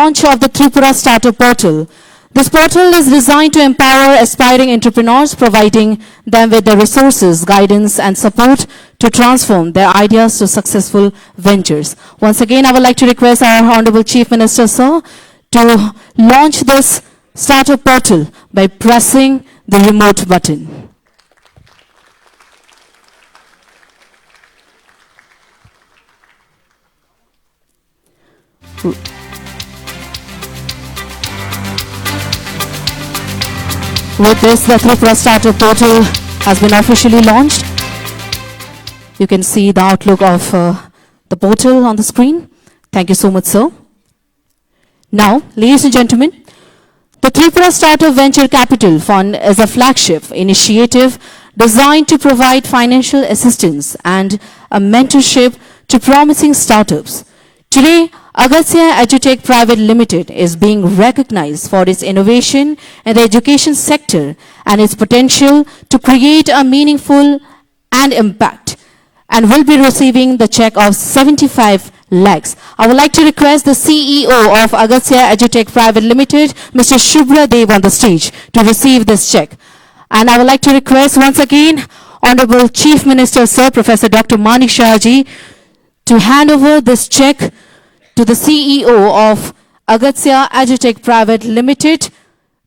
launch of the Tripura Startup Portal. This portal is designed to empower aspiring entrepreneurs, providing them with the resources, guidance, and support to transform their ideas to successful ventures. Once again, I would like to request our Honorable Chief Minister, sir, to launch this startup portal by pressing the remote button. With this, the Tripura Startup Portal has been officially launched. You can see the outlook of the portal on the screen. Thank you so much, sir. Now, ladies and gentlemen, the Tripura Startup Venture Capital Fund is a flagship initiative designed to provide financial assistance and a mentorship to promising startups. Today, Agastya EduTech Private Limited is being recognized for its innovation in the education sector and its potential to create a meaningful and impact, and will be receiving the check of 75 lakhs. I would like to request the CEO of Agastya EduTech Private Limited, Mr. Shubhra Dev, on the stage to receive this check. And I would like to request once again Honorable Chief Minister, Sir, Professor Dr. Manik Shahji, to hand over this check to the CEO of Agastya EduTech Private Limited,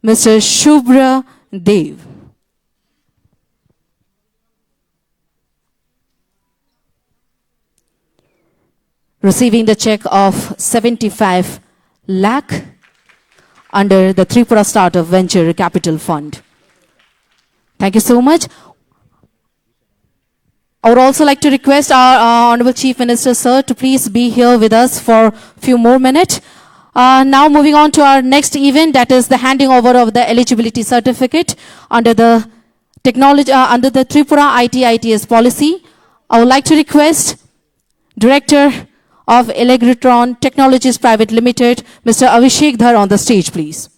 Mr. Shubhra Dev. Receiving the check of 75 lakh under the Tripura Startup Venture Capital Fund. Thank you so much. I would also like to request our Honorable Chief Minister, sir, to please be here with us for a few more minutes. Now moving on to our next event, that is the handing over of the eligibility certificate under the technology, under the Tripura IT-ITS policy. I would like to request Director of Electron Technologies Private Limited, Mr. Abhishek Dhar, on the stage, please,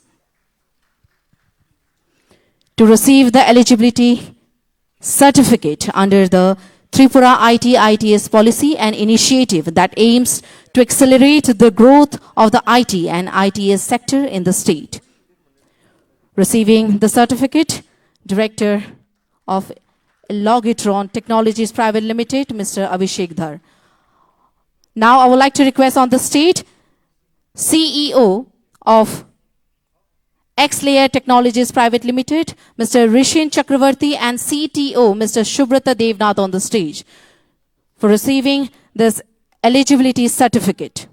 to receive the eligibility certificate under the Tripura IT-ITS policy, an initiative that aims to accelerate the growth of the IT and ITS sector in the state. Receiving the certificate, Director of Logitron Technologies Private Limited, Mr. Abhishek Dhar. Now I would like to request on the stage CEO of X-Layer Technologies Private Limited, Mr. Rishin Chakravarti, and CTO, Mr. Shubhrata Devnath, on the stage for receiving this eligibility certificate.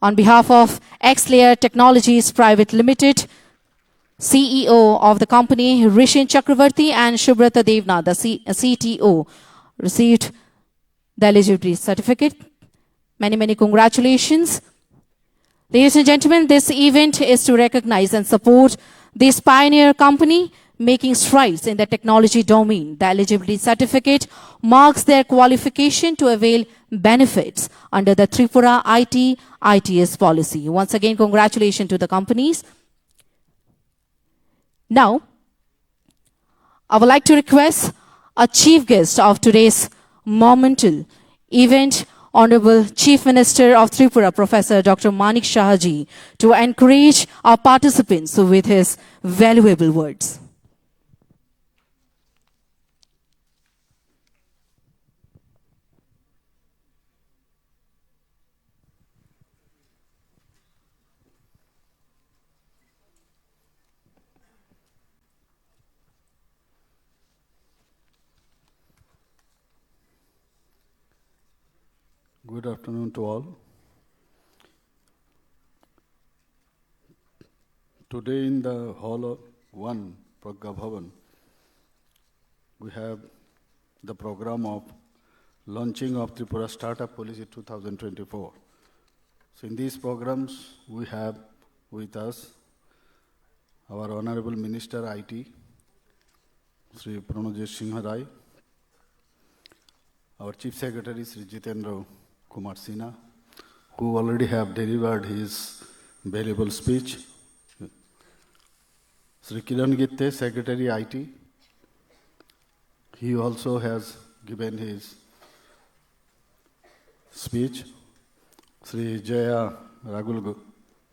On behalf of X-Layer Technologies Private Limited, CEO of the company, Rishin Chakravarti, and Shubhrata Devnath, the CTO, received the eligibility certificate. Many, many congratulations. Ladies and gentlemen, this event is to recognize and support this pioneer company making strides in the technology domain. The eligibility certificate marks their qualification to avail benefits under the Tripura IT-ITS policy. Once again, congratulations to the companies. Now, I would like to request a chief guest of today's monumental event, Honorable Chief Minister of Tripura, Professor Dr. Manik Shahji, to encourage our participants with his valuable words. Good afternoon to all. Today in the Hall of 1, Pragya Bhavan, we have the program of launching of Tripura Startup Policy 2024. So in these programs, we have with us our Honorable Minister IT, Sri Pranajit Singh Rai, our Chief Secretary, Sri Jitendra Kumar Sinha, who already have delivered his valuable speech. Sri Kiran Gitte, Secretary IT. he also has given his speech. Sri Jaya Ragul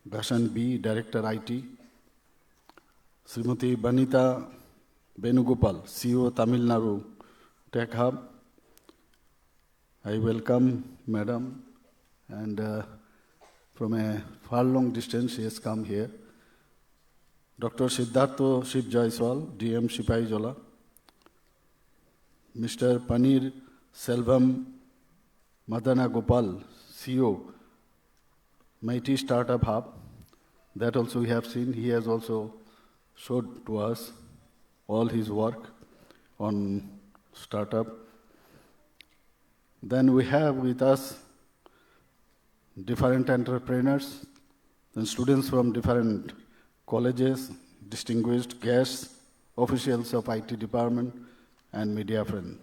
Bhashan B, Director IT. Srimati Banita Venugopal, CEO Tamil Nadu Tech Hub. I welcome Madam, and from a far long distance she has come here. Dr. Siddhartha Shiv Jaiswal, DM Sipai Jola. Mr. Panir Selvam Madana Gopal, CEO, Mighty Startup Hub. That also we have seen. He has also showed to us all his work on startup. Then we have with us different entrepreneurs and students from different colleges, distinguished guests, officials of IT department, and media friends.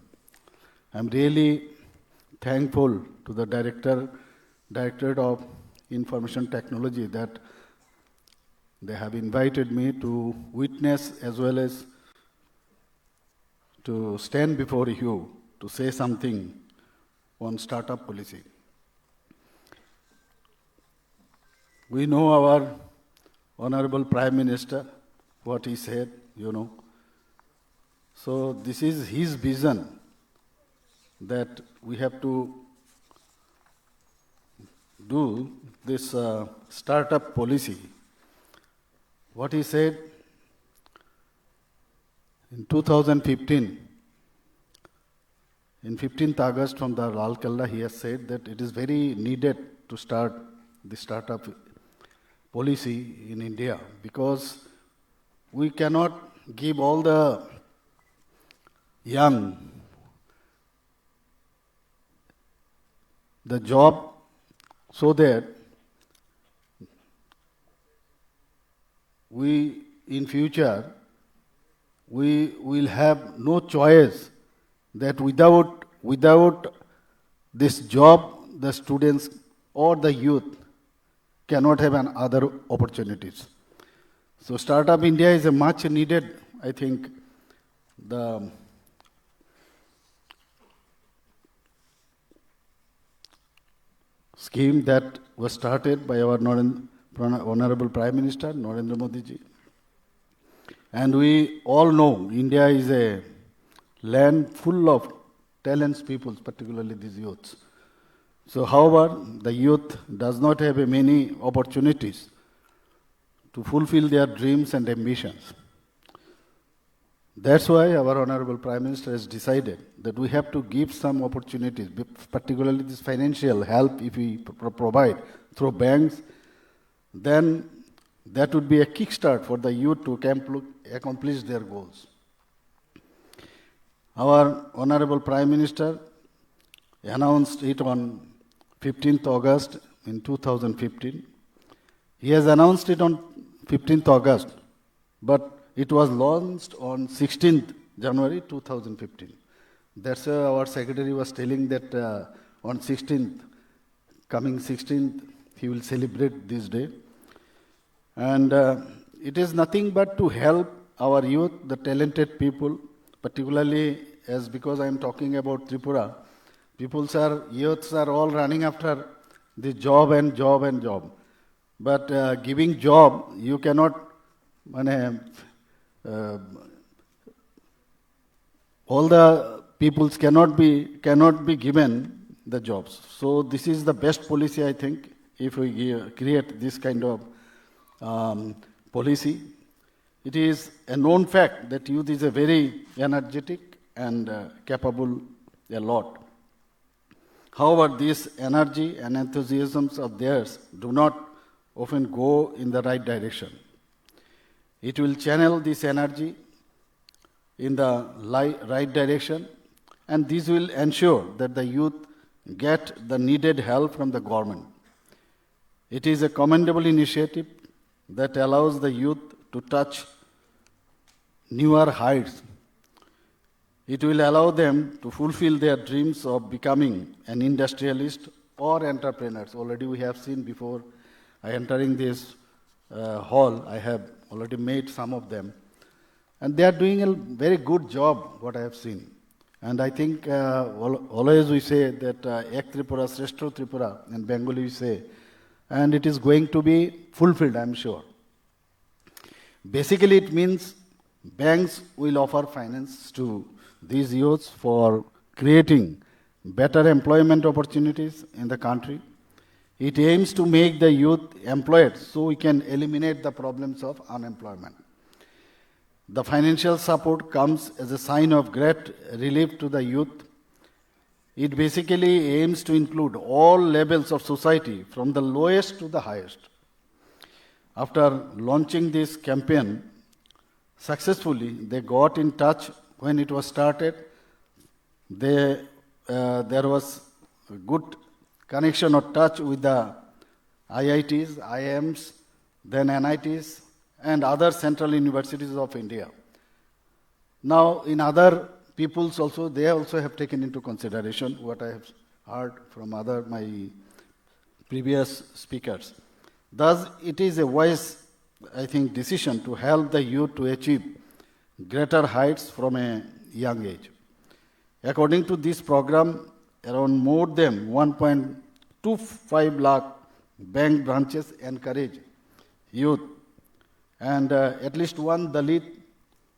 I'm really thankful to the Directorate of Information Technology that they have invited me to witness as well as to stand before you to say something on startup policy. We know our Honorable Prime Minister, what he said, you know. So this is his vision that we have to do this startup policy. What he said in 2015, in 15th August from the Lal Killa, he has said that it is very needed to start the startup policy in India because we cannot give all the young the job so that we in future we will have no choice that without this job the students or the youth cannot have other opportunities. So Startup India is a much needed, I think, the scheme that was started by our Honorable Prime Minister, Narendra Modi ji. And we all know India is a land full of talents people, particularly these youths. So however, the youth does not have many opportunities to fulfill their dreams and ambitions. That's why our Honorable Prime Minister has decided that we have to give some opportunities, particularly this financial help if we provide through banks, then that would be a kickstart for the youth to accomplish their goals. Our Honorable Prime Minister announced it on 15th August in 2015. He has announced it on 15th August, but it was launched on 16th January 2015. That's why our secretary was telling that on 16th, coming 16th, he will celebrate this day. And it is nothing but to help our youth, the talented people, particularly as because I am talking about Tripura, youths are all running after the job and job and job. But giving job, you cannot, all the peoples cannot be given the jobs. So this is the best policy, I think, if we create this kind of policy. It is a known fact that youth is a very energetic and capable a lot. However, this energy and enthusiasms of theirs do not often go in the right direction. It will channel this energy in the right direction, and this will ensure that the youth get the needed help from the government. It is a commendable initiative that allows the youth to touch newer heights. It will allow them to fulfill their dreams of becoming an industrialist or entrepreneurs. Already we have seen before entering this hall, I have already made some of them. And they are doing a very good job, what I have seen. And I think always we say that Ek Tripura, Sreshto Tripura, in Bengali we say, and it is going to be fulfilled, I'm sure. Basically, it means banks will offer finance to these youths for creating better employment opportunities in the country. It aims to make the youth employed so we can eliminate the problems of unemployment. The financial support comes as a sign of great relief to the youth. It basically aims to include all levels of society from the lowest to the highest. After launching this campaign successfully, they got in touch when it was started. There was a good connection or touch with the IITs, IIMs, then NITs, and other central universities of India. Now, in other peoples also, they also have taken into consideration what I have heard from my previous speakers. Thus, it is a wise, I think, decision to help the youth to achieve greater heights from a young age. According to this program, around more than 1.25 lakh bank branches encourage youth and at least one Dalit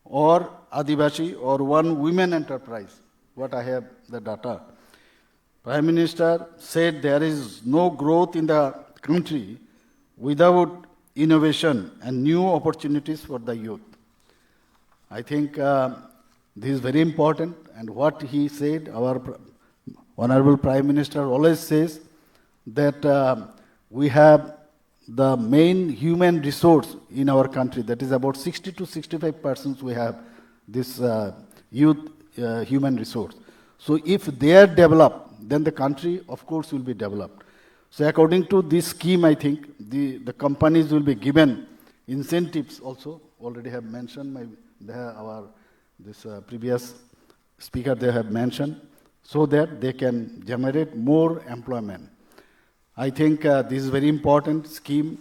or Adivashi or one women enterprise, what I have the data. Prime Minister said there is no growth in the country without innovation and new opportunities for the youth. I think this is very important, and what he said, our Honorable Prime Minister always says that we have the main human resource in our country, that is about 60 to 65% we have this youth human resource. So if they are developed, then the country, of course, will be developed. So according to this scheme, I think the companies will be given incentives also, already have mentioned, this previous speaker they have mentioned, so that they can generate more employment. I think this is a very important scheme,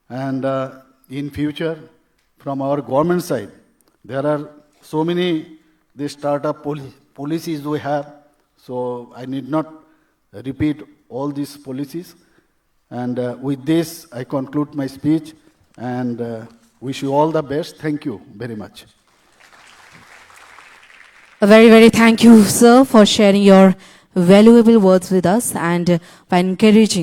and in future, from our government side, there are so many the startup policies we have, so I need not repeat all these policies. And with this, I conclude my speech and wish you all the best. Thank you very much. A very, very thank you, sir, for sharing your valuable words with us and by encouraging